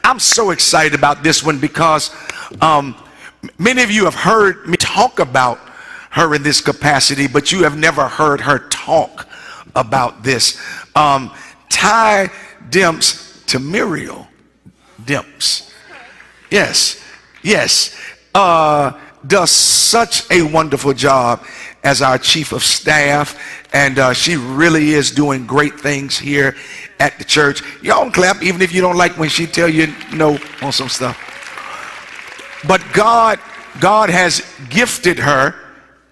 I'm so excited about this one because many of you have heard me talk about her in this capacity, but you have never heard her talk about this. Ty Demps to Muriel Demps. Yes, does such a wonderful job as our chief of staff, and she really is doing great things here at the church. Y'all clap even if you don't like when she tell you no on some stuff. But God has gifted her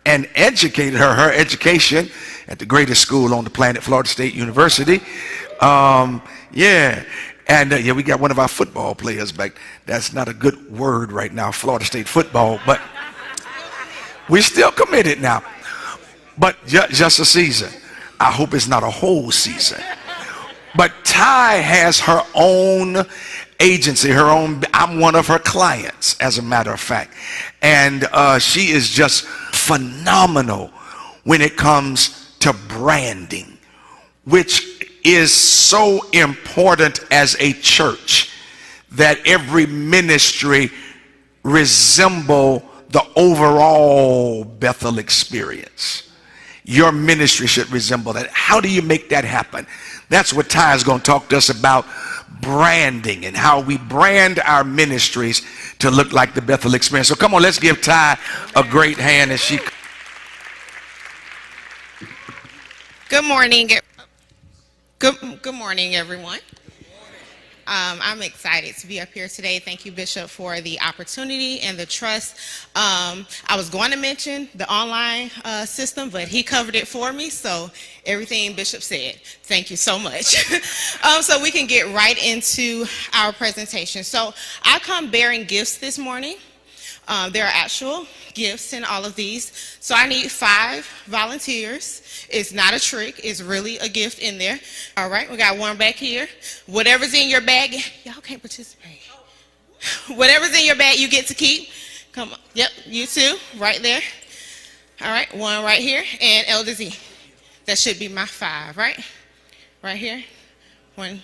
and educated her. Her education at the greatest school on the planet, Florida State University. And we got one of our football players back. That's not a good word right now, Florida State football, but we're still committed now. But just a season. I hope it's not a whole season. But Ty has her own agency, I'm one of her clients, as a matter of fact. And she is just phenomenal when it comes to branding, which is so important as a church, that every ministry resemble the overall Bethel experience. Your ministry should resemble that. How do you make that happen? That's what Ty is going to talk to us about, branding and how we brand our ministries to look like the Bethel experience. So come on, let's give Ty a great hand as she. Good morning. Good morning, everyone. I'm excited to be up here today. Thank you, Bishop, for the opportunity and the trust. I was going to mention the online system, but he covered it for me, so everything Bishop said. Thank you so much. So we can get right into our presentation. So I come bearing gifts this morning. There are actual gifts in all of these. So I need 5 volunteers. It's not a trick. It's really a gift in there. All right, we got one back here. Whatever's in your bag, y'all can't participate. Whatever's in your bag, you get to keep. Come on. Yep, you too, right there. All right, one right here, and Elder Z. That should be my 5, right? Right here. One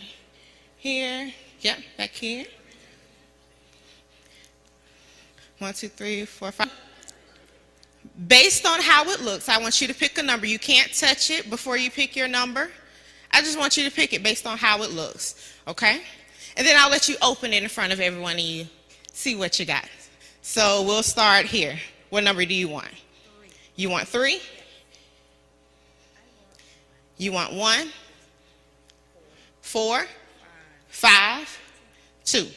here. Yep, back here. 1, 2, 3, 4, 5. Based on how it looks, I want you to pick a number. You can't touch it before you pick your number. I just want you to pick it based on how it looks, okay? And then I'll let you open it in front of everyone and you see what you got. So we'll start here. What number do you want? 3. You want 3? You want 1? 4? 5? 2.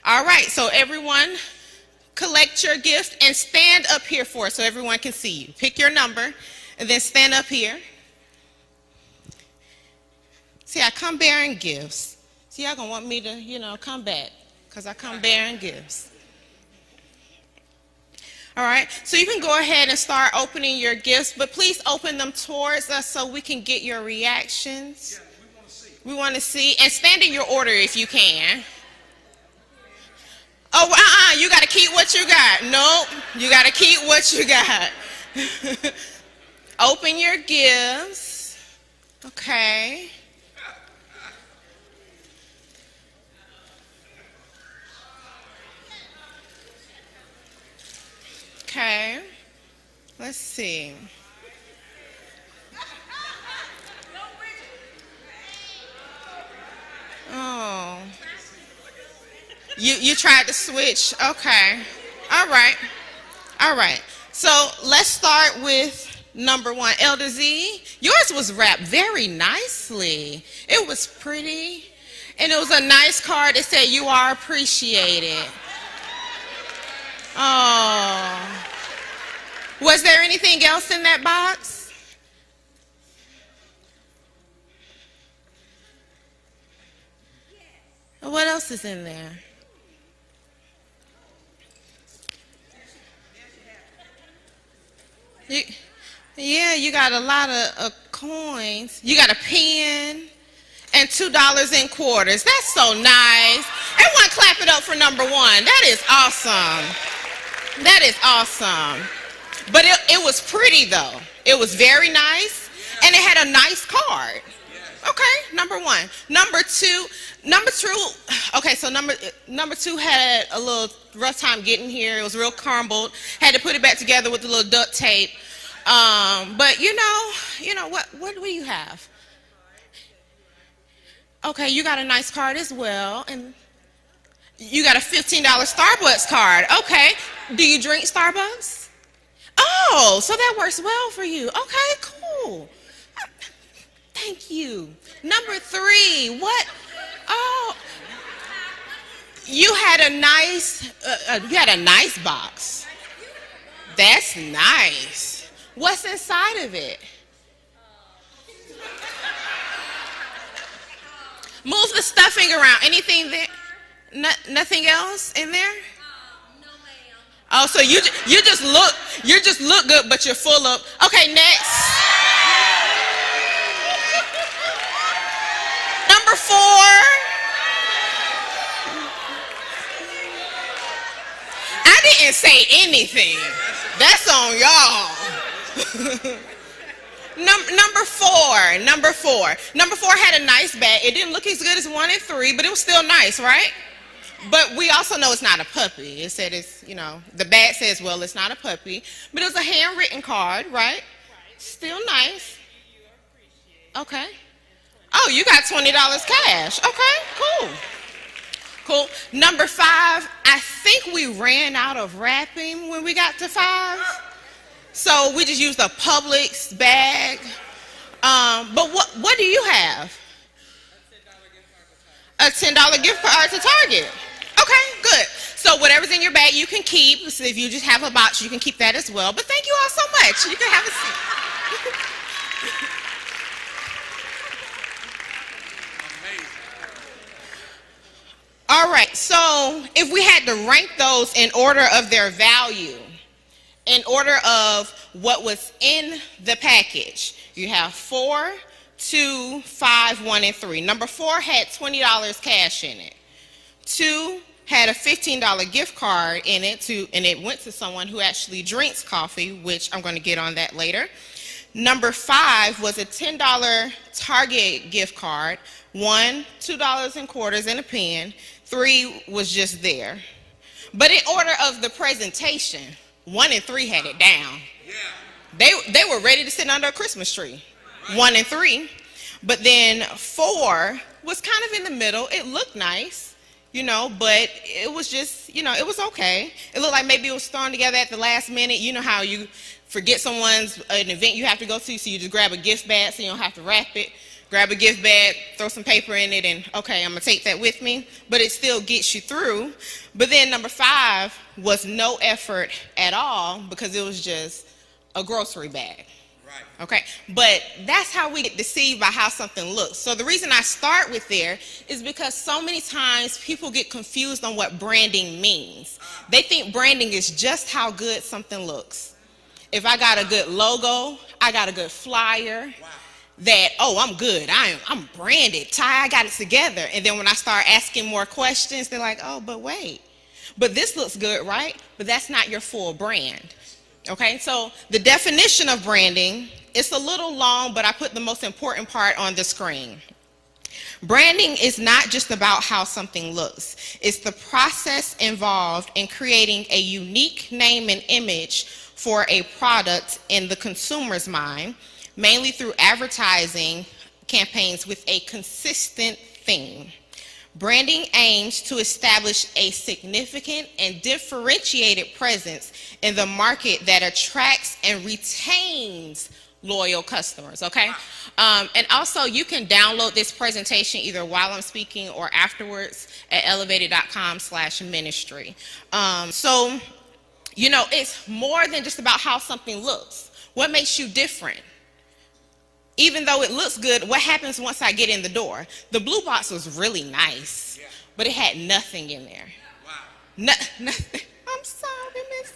All right, so everyone, collect your gift and stand up here for it so everyone can see you. Pick your number and then stand up here. See, I come bearing gifts. See, y'all gonna want me to, come back because I come bearing gifts. All right, so you can go ahead and start opening your gifts, but please open them towards us so we can get your reactions. Yeah, we want to see. We want to see, and stand in your order if you can. Oh, you got to keep what you got. Nope, you got to keep what you got. Open your gifts. Okay. Okay. Let's see. Oh. You tried to switch. Okay. All right. So let's start with number 1. Elder Z, yours was wrapped very nicely. It was pretty. And it was a nice card that said you are appreciated. Oh. Was there anything else in that box? What else is in there? You got a lot of coins. You got a pen and $2 in quarters. That's so nice. Everyone clap it up for number 1. That is awesome. That is awesome. But it was pretty, though. It was very nice, and it had a nice card. Okay, number one. Number two. Okay, so number two had a little rough time getting here. It was real crumbled. Had to put it back together with a little duct tape. But you know what? What do you have? Okay, you got a nice card as well, and you got a $15 Starbucks card. Okay, do you drink Starbucks? Oh, so that works well for you. Okay, cool. Thank you. Number three, what? Oh, you had a nice box. That's nice. What's inside of it? Move the stuffing around. Anything there? Nothing else in there? No, ma'am. Oh, so you just look good, but you're full of. Okay, next. Number four. I didn't say anything. That's on y'all. Number four had a nice bag. It didn't look as good as 1 and 3, but it was still nice, right? But we also know it's not a puppy. It said it's, the bag says, well, it's not a puppy, but it was a handwritten card, right? Still nice. Okay. Oh, you got $20 cash. Okay, cool. Number 5, I think we ran out of wrapping when we got to 5. So we just used a Publix bag. But what do you have? A $10 gift card to Target. Okay, good. So whatever's in your bag you can keep. So if you just have a box, you can keep that as well. But thank you all so much. You can have a seat. All right, so if we had to rank those in order of their value, in order of what was in the package, you have 4, 2, 5, 1, and 3. Number 4 had $20 cash in it. 2 had a $15 gift card in it, and it went to someone who actually drinks coffee, which I'm going to get on that later. Number 5 was a $10 Target gift card. 1, $2 in quarters and a pen. 3 was just there. But in order of the presentation, 1 and 3 had it down. Yeah. They were ready to sit under a Christmas tree. Right. 1 and 3. But then 4 was kind of in the middle. It looked nice, but it was just, it was okay. It looked like maybe it was thrown together at the last minute. You know how you forget an event you have to go to, so you just grab a gift bag so you don't have to wrap it. Grab a gift bag, throw some paper in it, and okay, I'm going to take that with me. But it still gets you through. But then number 5 was no effort at all because it was just a grocery bag. Right. Okay, but that's how we get deceived by how something looks. So the reason I start with there is because so many times people get confused on what branding means. They think branding is just how good something looks. If I got a good logo, I got a good flyer. Wow. That, I'm good. I'm branded. Ty, I got it together. And then when I start asking more questions, they're like, but wait. But this looks good, right? But that's not your full brand. Okay, so the definition of branding, it's a little long, but I put the most important part on the screen. Branding is not just about how something looks. It's the process involved in creating a unique name and image for a product in the consumer's mind, mainly through advertising campaigns with a consistent theme. Branding aims to establish a significant and differentiated presence in the market that attracts and retains loyal customers, okay? And also, you can download this presentation either while I'm speaking or afterwards at elevated.com/ministry. So, it's more than just about how something looks. What makes you different? Even though it looks good, what happens once I get in the door? The blue box was really nice, but it had nothing in there. Wow. Nothing. I'm sorry, Miss.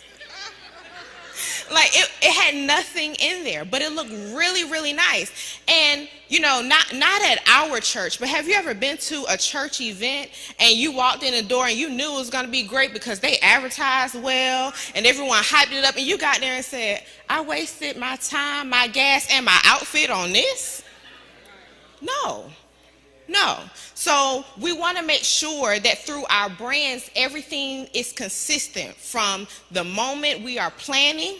Like, it had nothing in there, but it looked really, really nice. And, not at our church, but have you ever been to a church event and you walked in the door and you knew it was going to be great because they advertised well and everyone hyped it up, and you got there and said, I wasted my time, my gas, and my outfit on this? No. No. So we want to make sure that through our brands, everything is consistent from the moment we are planning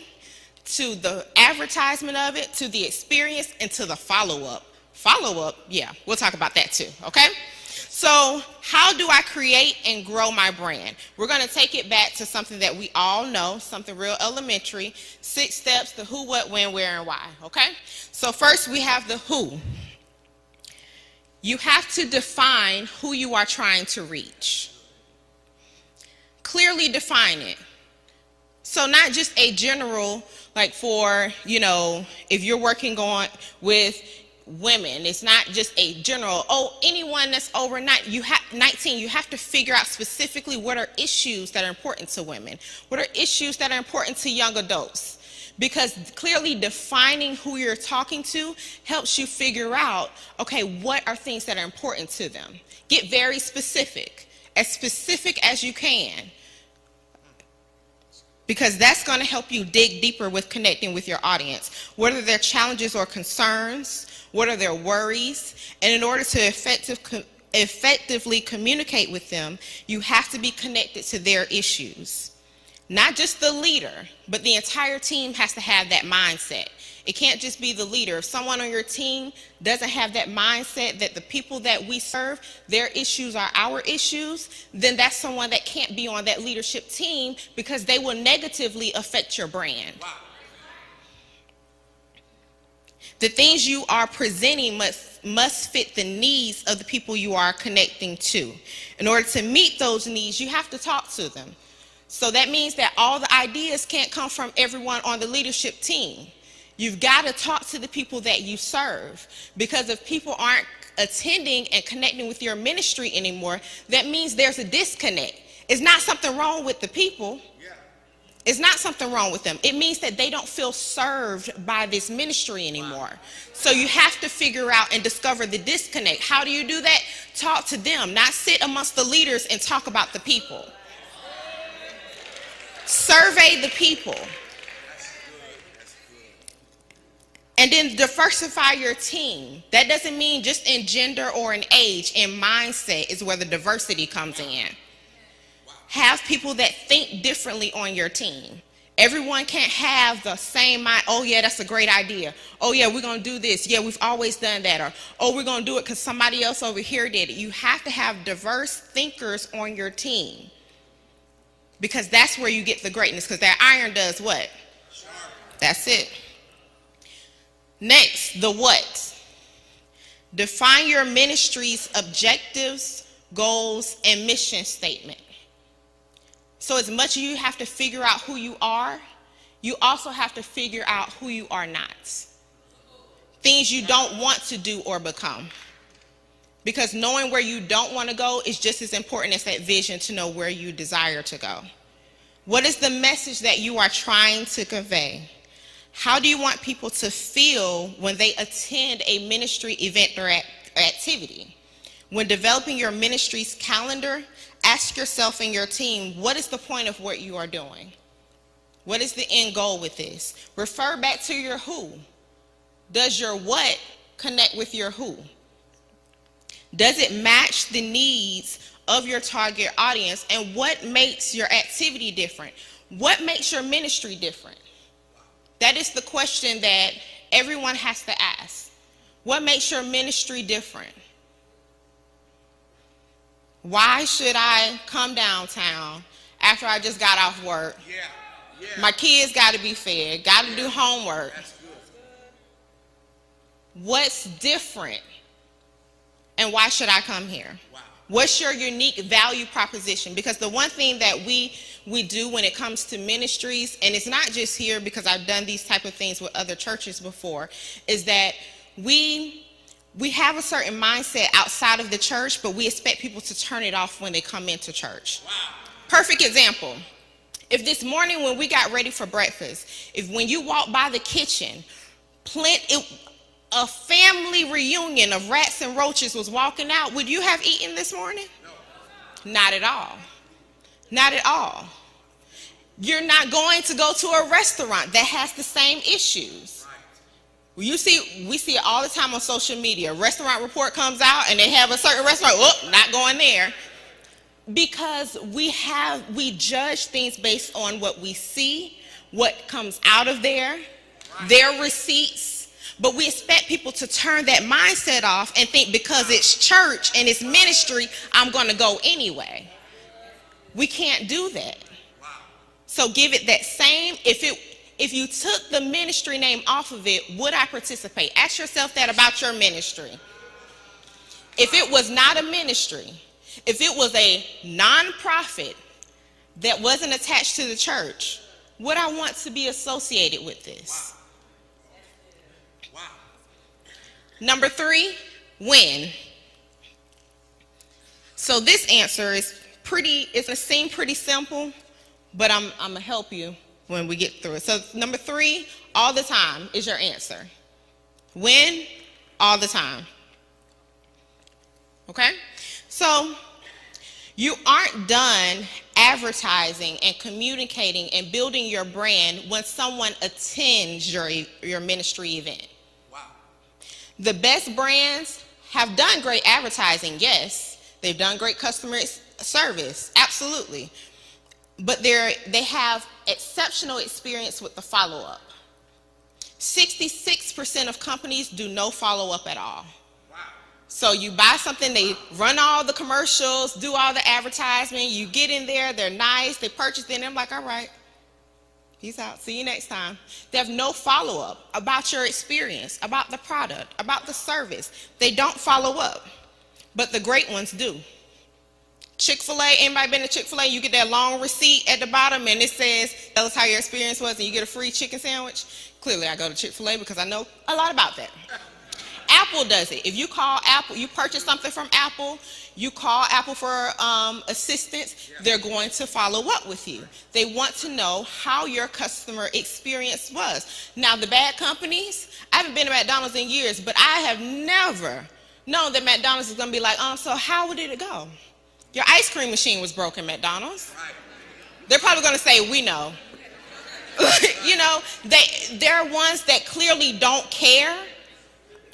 to the advertisement of it, to the experience, and to the follow-up. Follow-up, yeah, we'll talk about that too, okay? So how do I create and grow my brand? We're going to take it back to something that we all know, something real elementary, 6 steps, the who, what, when, where, and why, okay? So first we have the who. You have to define who you are trying to reach. Clearly define it. So not just a general, like for, if you're working with women, it's not just a general, anyone that's over 19, you have to figure out specifically what are issues that are important to women, what are issues that are important to young adults. Because clearly defining who you're talking to helps you figure out, okay, what are things that are important to them. Get very specific as you can. Because that's going to help you dig deeper with connecting with your audience. What are their challenges or concerns? What are their worries? And in order to effectively communicate with them, you have to be connected to their issues. Not just the leader, but the entire team has to have that mindset. It can't just be the leader. If someone on your team doesn't have that mindset that the people that we serve, their issues are our issues, then that's someone that can't be on that leadership team because they will negatively affect your brand. Wow. The things you are presenting must fit the needs of the people you are connecting to. In order to meet those needs, you have to talk to them. So that means that all the ideas can't come from everyone on the leadership team. You've got to talk to the people that you serve, because if people aren't attending and connecting with your ministry anymore, that means there's a disconnect. It's not something wrong with the people. It's not something wrong with them. It means that they don't feel served by this ministry anymore. So you have to figure out and discover the disconnect. How do you do that? Talk to them, not sit amongst the leaders and talk about the people. Survey the people. And then diversify your team. That doesn't mean just in gender or in age. In mindset is where the diversity comes in. Have people that think differently on your team. Everyone can't have the same mind. Oh yeah, that's a great idea. Oh yeah, we're going to do this. Yeah, we've always done that. Or, oh, we're going to do it because somebody else over here did it. You have to have diverse thinkers on your team. Because that's where you get the greatness. Because that iron does what? Sharp. That's it. Next, the what. Define your ministry's objectives, goals, and mission statement. So as much as you have to figure out who you are, you also have to figure out who you are not. Things you don't want to do or become. Because knowing where you don't want to go is just as important as that vision to know where you desire to go. What is the message that you are trying to convey? How do you want people to feel when they attend a ministry event or activity? When developing your ministry's calendar, ask yourself and your team, what is the point of what you are doing? What is the end goal with this? Refer back to your who. Does your what connect with your who? Does it match the needs of your target audience? And what makes your activity different? What makes your ministry different? That is the question that everyone has to ask. What makes your ministry different? Why should I come downtown after I just got off work? Yeah. My kids got to be fed, got to do homework. That's good. What's different? And why should I come here? Wow. What's your unique value proposition? Because the one thing that we do when it comes to ministries, and it's not just here because I've done these type of things with other churches before, is that we have a certain mindset outside of the church, but we expect people to turn it off when they come into church. Wow. Perfect example. If this morning when we got ready for breakfast, if when you walk by the kitchen, a family reunion of rats and roaches was walking out, would you have eaten this morning? No. Not at all. Not at all. You're not going to go to a restaurant that has the same issues. We see it all the time on social media. Restaurant report comes out and they have a certain restaurant, oh, not going there. Because we judge things based on what we see, what comes out of their receipts. But we expect people to turn that mindset off and think because it's church and it's ministry, I'm going to go anyway. We can't do that. So give it that same, if you took the ministry name off of it, would I participate? Ask yourself that about your ministry. If it was not a ministry, if it was a nonprofit that wasn't attached to the church, would I want to be associated with this? Wow. Number 3, when? So this answer it's going to seem pretty simple, but I'm going to help you when we get through it. So number 3, all the time is your answer. When? All the time. Okay? So you aren't done advertising and communicating and building your brand when someone attends your ministry event. Wow. The best brands have done great advertising, yes. They've done great customer service, absolutely. But they have exceptional experience with the follow-up. 66% of companies do no follow-up at all. Wow. So you buy something, they run all the commercials, do all the advertisement, you get in there, they're nice, they purchase it, and I'm like, all right, peace out, see you next time. They have no follow-up about your experience, about the product, about the service. They don't follow up, but the great ones do. Chick-fil-A, anybody been to Chick-fil-A? You get that long receipt at the bottom and it says, tell us how your experience was and you get a free chicken sandwich. Clearly I go to Chick-fil-A because I know a lot about that. Apple does it. If you call Apple, you purchase something from Apple, you call Apple for assistance, they're going to follow up with you. They want to know how your customer experience was. Now the bad companies, I haven't been to McDonald's in years, but I have never known that McDonald's is going to be like, so how did it go? Your ice cream machine was broken, McDonald's. They're probably going to say, we know. You know, there are ones that clearly don't care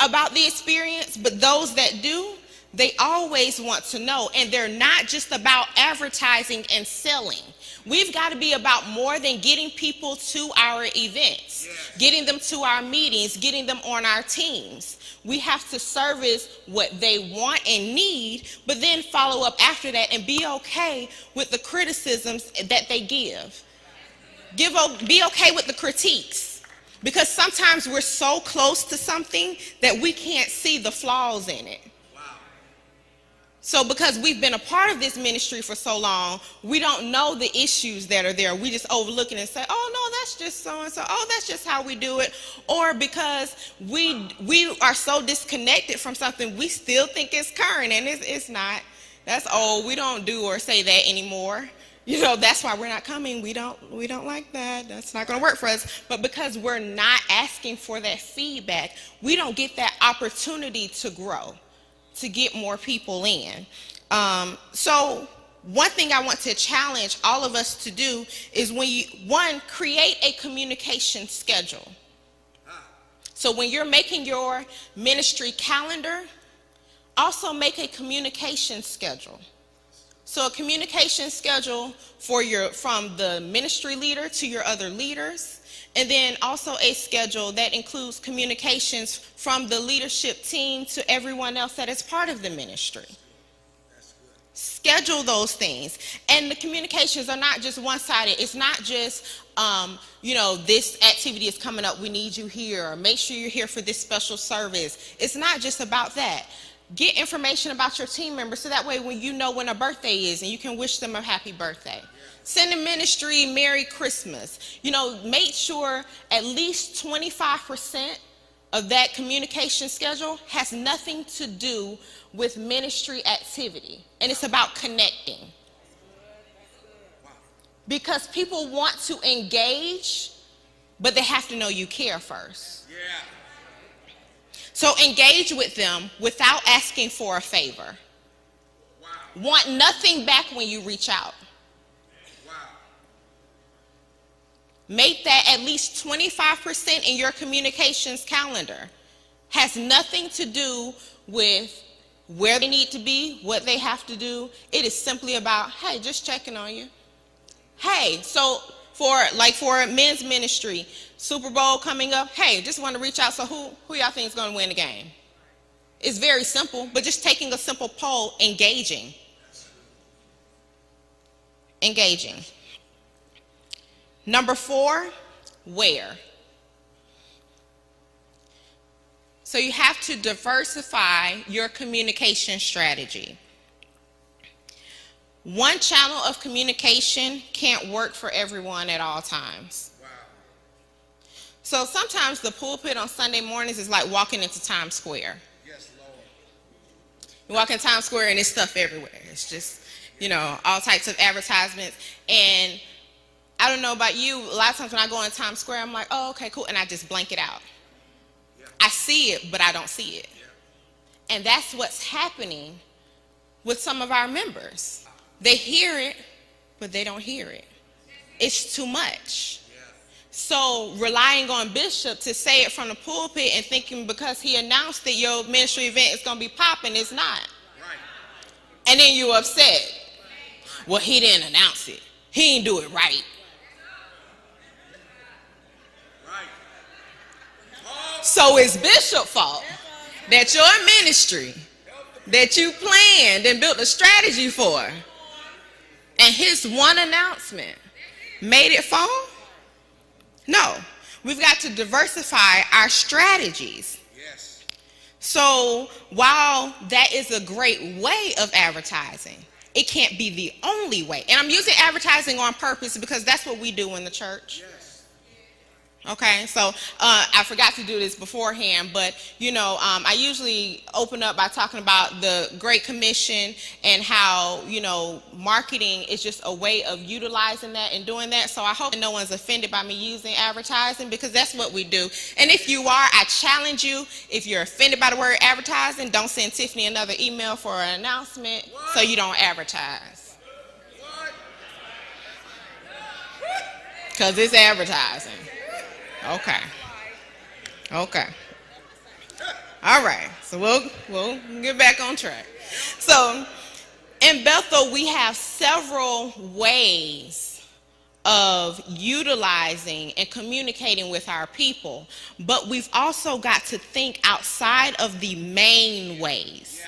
about the experience, but those that do, they always want to know. And they're not just about advertising and selling. We've got to be about more than getting people to our events, getting them to our meetings, getting them on our teams. We have to service what they want and need, but then follow up after that and be okay with the criticisms that they give. Be okay with the critiques, because sometimes we're so close to something that we can't see the flaws in it. So because we've been a part of this ministry for so long, we don't know the issues that are there. We just overlook it and say, oh, no, that's just so-and-so. Oh, that's just how we do it. Or because we are so disconnected from something, we still think it's current, and it's not. That's old. We don't do or say that anymore. You know, that's why we're not coming. We don't like that. That's not going to work for us. But because we're not asking for that feedback, we don't get that opportunity to grow, to get more people in. So one thing I want to challenge all of us to do is create a communication schedule. So when you're making your ministry calendar, also make a communication schedule. So a communication schedule from the ministry leader to your other leaders, and then also a schedule that includes communications from the leadership team to everyone else that is part of the ministry. Schedule those things. And the communications are not just one-sided. It's not just, this activity is coming up, we need you here, or make sure you're here for this special service. It's not just about that. Get information about your team members so that way when you know when a birthday is and you can wish them a happy birthday. Send the ministry Merry Christmas. Make sure at least 25% of that communication schedule has nothing to do with ministry activity. And it's about connecting. Because people want to engage, but they have to know you care first. So engage with them without asking for a favor. Want nothing back when you reach out. Make that at least 25% in your communications calendar. Has nothing to do with where they need to be, what they have to do. It is simply about, hey, just checking on you. Hey, so for men's ministry, Super Bowl coming up, hey, just want to reach out. So who y'all think is going to win the game? It's very simple, but just taking a simple poll, engaging. Number 4, where. So you have to diversify your communication strategy. One channel of communication can't work for everyone at all times. Wow. So sometimes the pulpit on Sunday mornings is like walking into Times Square. Yes, Lord. You walk in Times Square and there's stuff everywhere. It's just, all types of advertisements. And I don't know about you, a lot of times when I go in Times Square, I'm like, oh, okay, cool. And I just blank it out. Yeah. I see it, but I don't see it. Yeah. And that's what's happening with some of our members. They hear it, but they don't hear it. It's too much. Yeah. So relying on Bishop to say it from the pulpit and thinking because he announced that your ministry event is going to be popping, it's not. Right. And then you're upset. Well, he didn't announce it. He didn't do it right. So it's Bishop's fault that your ministry that you planned and built a strategy for, and his one announcement made it fall? No. We've got to diversify our strategies. Yes. So while that is a great way of advertising, it can't be the only way. And I'm using advertising on purpose because that's what we do in the church. Yes. Okay, so I forgot to do this beforehand, but I usually open up by talking about the Great Commission and how marketing is just a way of utilizing that and doing that. So I hope no one's offended by me using advertising because that's what we do. And if you are, I challenge you, if you're offended by the word advertising, don't send Tiffany another email for an announcement so you don't advertise. Because it's advertising. Okay. All right. So we'll get back on track. So in Bethel, we have several ways of utilizing and communicating with our people, but we've also got to think outside of the main ways.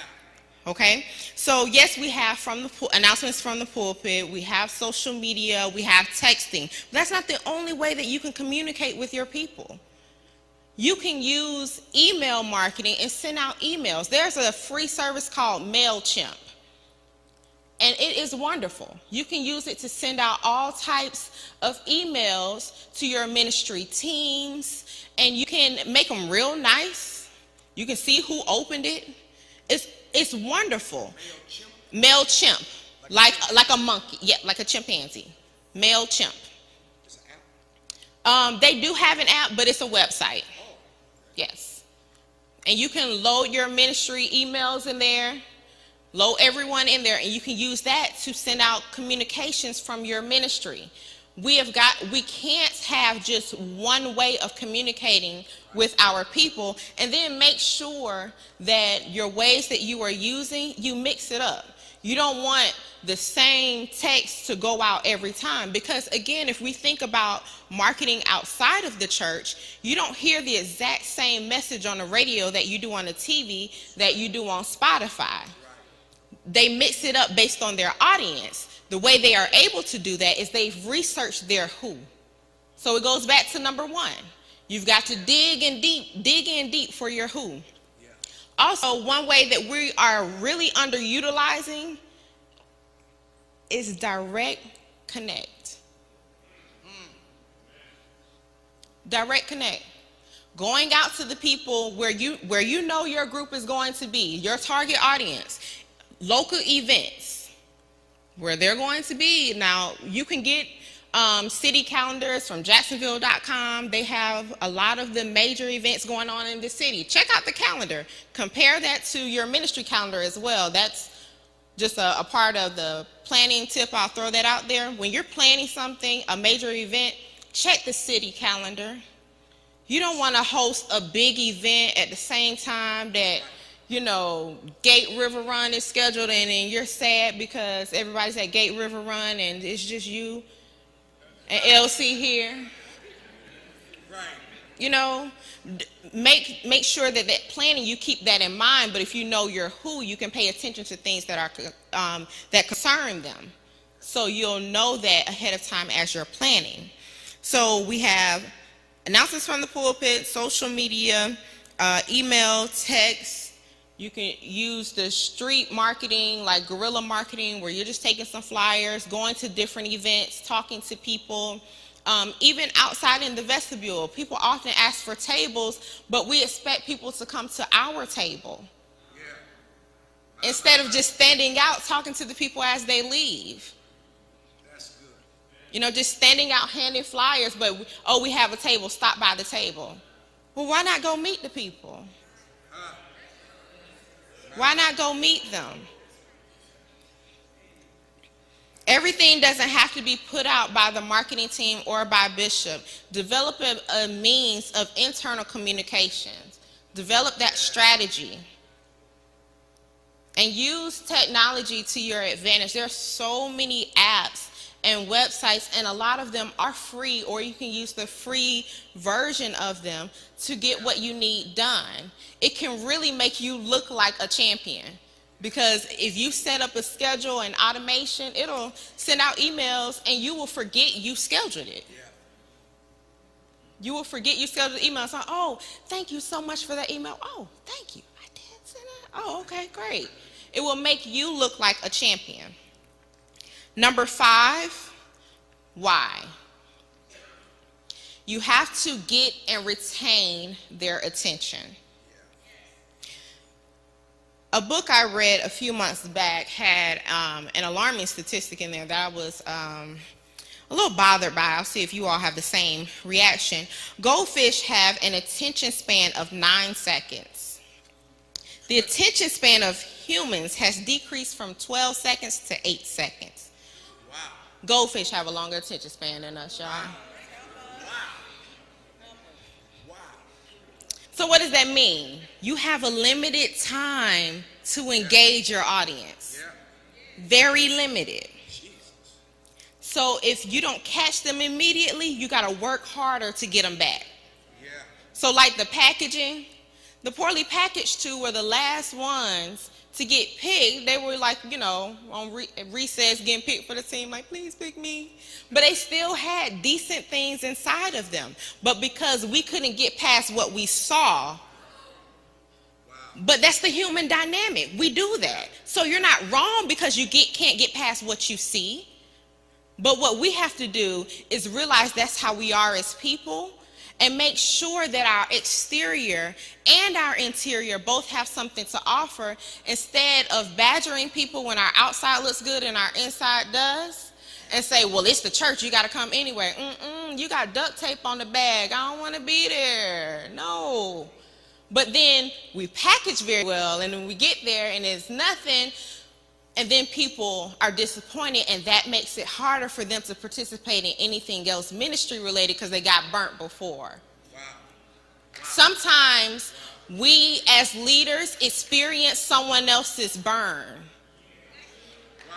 Okay, so yes, we have announcements from the pulpit, we have social media, we have texting. But that's not the only way that you can communicate with your people. You can use email marketing and send out emails. There's a free service called MailChimp, and it is wonderful. You can use it to send out all types of emails to your ministry teams, and you can make them real nice. You can see who opened it. It's wonderful. MailChimp, like a monkey, like a chimpanzee. MailChimp. They do have an app, but it's a website. Yes. And you can load your ministry emails in there, load everyone in there, and you can use that to send out communications from your ministry. We can't have just one way of communicating with our people, and then make sure that your ways that you are using, you mix it up. You don't want the same text to go out every time, because again, if we think about marketing outside of the church, you don't hear the exact same message on the radio that you do on the TV that you do on Spotify. They mix it up based on their audience. The way they are able to do that is they've researched their who. So it goes back to number 1. You've got to dig in deep for your who. Yeah. Also, one way that we are really underutilizing is direct connect. Direct connect. Going out to the people where you know your group is going to be, your target audience, local events where they're going to be. Now, you can get city calendars from Jacksonville.com. They have a lot of the major events going on in the city. Check out the calendar. Compare that to your ministry calendar as well. That's just a part of the planning tip. I'll throw that out there. When you're planning something, a major event, check the city calendar. You don't want to host a big event at the same time that, Gate River Run is scheduled, and then you're sad because everybody's at Gate River Run and it's just you and LC here. Make sure that planning, you keep that in mind, but if you know your who, you can pay attention to things that are that concern them. So you'll know that ahead of time as you're planning. So we have announcements from the pulpit, social media, email, text. You can use the street marketing, like guerrilla marketing, where you're just taking some flyers, going to different events, talking to people. Even outside in the vestibule, people often ask for tables, but we expect people to come to our table. Yeah. Instead of just standing out, talking to the people as they leave. That's good. Just standing out, handing flyers, but, we have a table, stop by the table. Well, why not go meet the people? Why not go meet them? Everything doesn't have to be put out by the marketing team or by Bishop. Develop a means of internal communications. Develop that strategy. And use technology to your advantage. There are so many apps and websites, and a lot of them are free, or you can use the free version of them to get what you need done. It can really make you look like a champion. Because if you set up a schedule and automation, it'll send out emails and you will forget you scheduled it. Yeah. You will forget you scheduled the email. So, thank you so much for that email. Oh, thank you. I did send it. Oh, okay, great. It will make you look like a champion. Number 5, why? You have to get and retain their attention. A book I read a few months back had an alarming statistic in there that I was a little bothered by. I'll see if you all have the same reaction. Goldfish have an attention span of 9 seconds. The attention span of humans has decreased from 12 seconds to 8 seconds. Wow. Goldfish have a longer attention span than us, y'all. So what does that mean? You have a limited time to engage your audience. Very limited. So if you don't catch them immediately, you got to work harder to get them back. So like the packaging, the poorly packaged two were the last ones to get picked. They were like, on recess getting picked for the team, like, please pick me. But they still had decent things inside of them. But because we couldn't get past what we saw, but that's the human dynamic. We do that. So you're not wrong because you can't get past what you see. But what we have to do is realize that's how we are as people, and make sure that our exterior and our interior both have something to offer, instead of badgering people when our outside looks good and our inside does, and say, well, it's the church, you got to come anyway. You got duct tape on the bag. I don't want to be there. No. But then we package very well, and then we get there and it's nothing, and then people are disappointed, and that makes it harder for them to participate in anything else ministry related because they got burnt before. Wow. Sometimes we as leaders experience someone else's burn.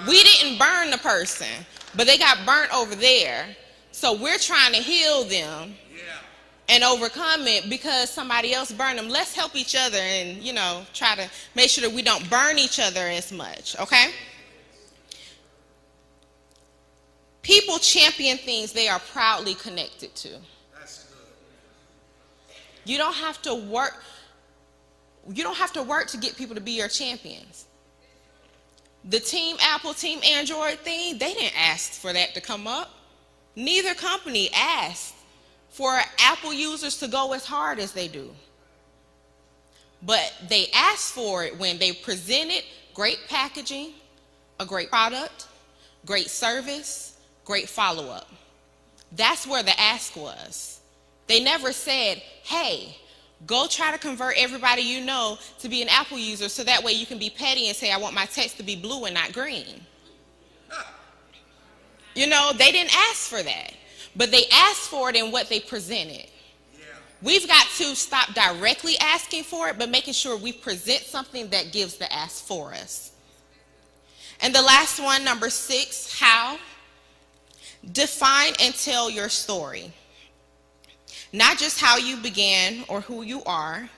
Wow. We didn't burn the person, but they got burnt over there. So we're trying to heal them and overcome it because somebody else burned them. Let's help each other and, try to make sure that we don't burn each other as much, okay? People champion things they are proudly connected to. That's good. You don't have to work to get people to be your champions. The Team Apple, Team Android thing, they didn't ask for that to come up. Neither company asked for Apple users to go as hard as they do. But they asked for it when they presented great packaging, a great product, great service, great follow-up. That's where the ask was. They never said, hey, go try to convert everybody you know to be an Apple user so that way you can be petty and say, I want my text to be blue and not green. They didn't ask for that. but they asked for it in what they presented. We've got to stop directly asking for it, but making sure we present something that gives the ask for us. And the last one, number 6, how? Define and tell your story. Not just how you began or who you are,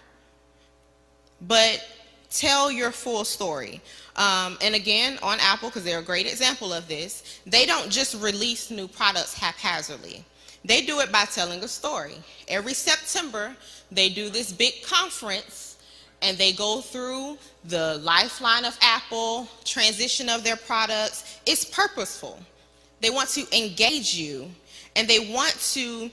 but tell your full story. And again, on Apple, because they're a great example of this, they don't just release new products haphazardly. They do it by telling a story. Every September, they do this big conference, and they go through the lifeline of Apple, transition of their products. It's purposeful. They want to engage you, and they want to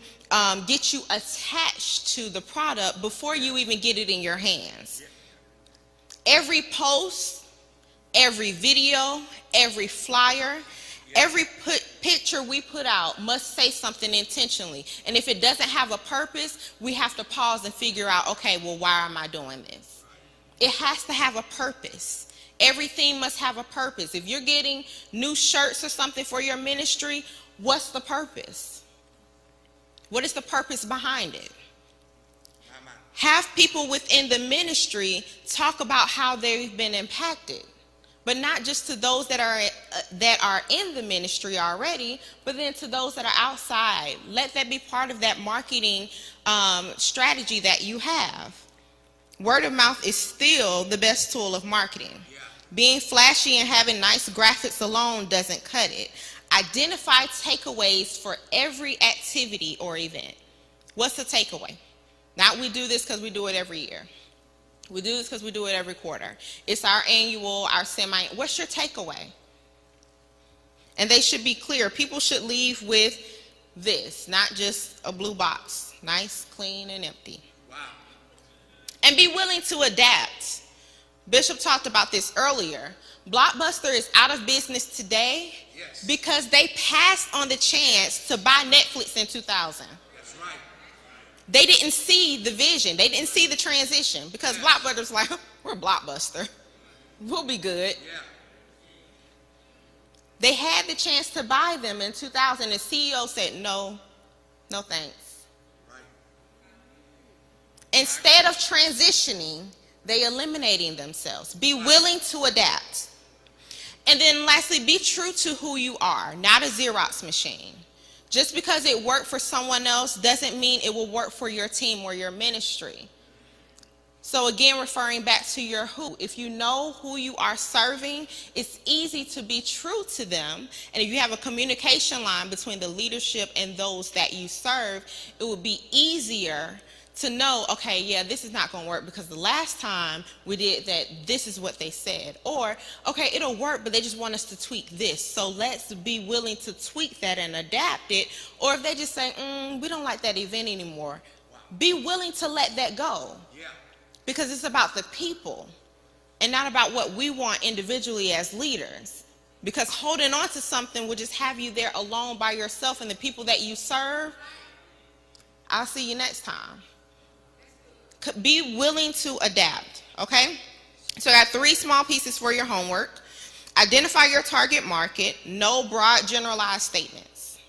get you attached to the product before you even get it in your hands. Every post, every video, every flyer, every picture we put out must say something intentionally. And if it doesn't have a purpose, we have to pause and figure out, okay, well, why am I doing this? It has to have a purpose. Everything must have a purpose. If you're getting new shirts or something for your ministry, what's the purpose? What is the purpose behind it? Have people within the ministry talk about how they've been impacted. But not just to those that are in the ministry already, but then to those that are outside. Let that be part of that marketing strategy that you have. Word of mouth is still the best tool of marketing. Being flashy and having nice graphics alone doesn't cut it. Identify takeaways for every activity or event. What's the takeaway? Not we do this because we do it every year. We do this because we do it every quarter. It's our annual, our semi. What's your takeaway? And they should be clear. People should leave with this, not just a blue box. Nice, clean, and empty. Wow. And be willing to adapt. Bishop talked about this earlier. Blockbuster is out of business today because they passed on the chance to buy Netflix in 2000. They didn't see the vision. They didn't see the transition because Blockbuster's like, we're Blockbuster. We'll be good. Yeah. They had the chance to buy them in 2000. The CEO said, no thanks. Right. Instead of transitioning, they eliminating themselves. Be willing to adapt. And then lastly, be true to who you are, not a Xerox machine. Just because it worked for someone else doesn't mean it will work for your team or your ministry. So again, referring back to your who. If you know who you are serving, it's easy to be true to them. And if you have a communication line between the leadership and those that you serve, it will be easier to know, okay, yeah, this is not going to work because the last time we did that, this is what they said. Or, okay, it'll work, but they just want us to tweak this. So let's be willing to tweak that and adapt it. Or if they just say, we don't like that event anymore, be willing to let that go. Yeah. Because it's about the people and not about what we want individually as leaders. Because holding on to something will just have you there alone by yourself, and the people that you serve, I'll see you next time. Be willing to adapt, okay? So I got 3 small pieces for your homework. Identify your target market. No broad generalized statements.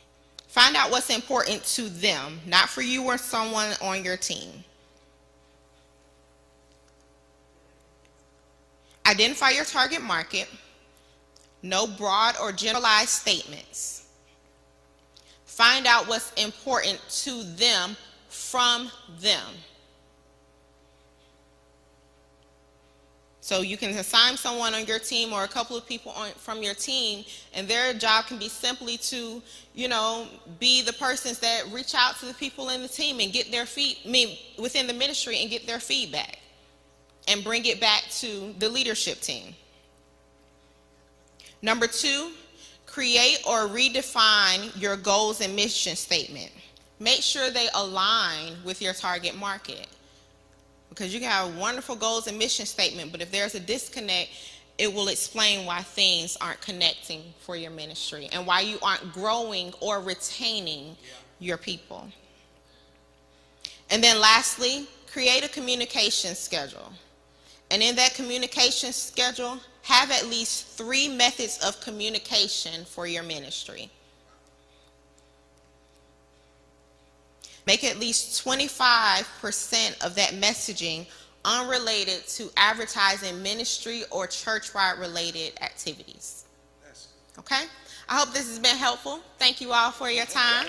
Find out what's important to them, not for you or someone on your team. Identify your target market. No broad or generalized statements. Find out what's important to them from them. So you can assign someone on your team or a couple of people from your team, and their job can be simply to, be the persons that reach out to the people in the team and get their within the ministry and get their feedback and bring it back to the leadership team. Number 2, create or redefine your goals and mission statement. Make sure they align with your target market. Because you can have wonderful goals and mission statement, but if there's a disconnect, it will explain why things aren't connecting for your ministry and why you aren't growing or retaining your people. And then lastly, create a communication schedule. And in that communication schedule, have at least 3 methods of communication for your ministry. Make at least 25% of that messaging unrelated to advertising ministry or church-wide related activities. Okay? I hope this has been helpful. Thank you all for your time.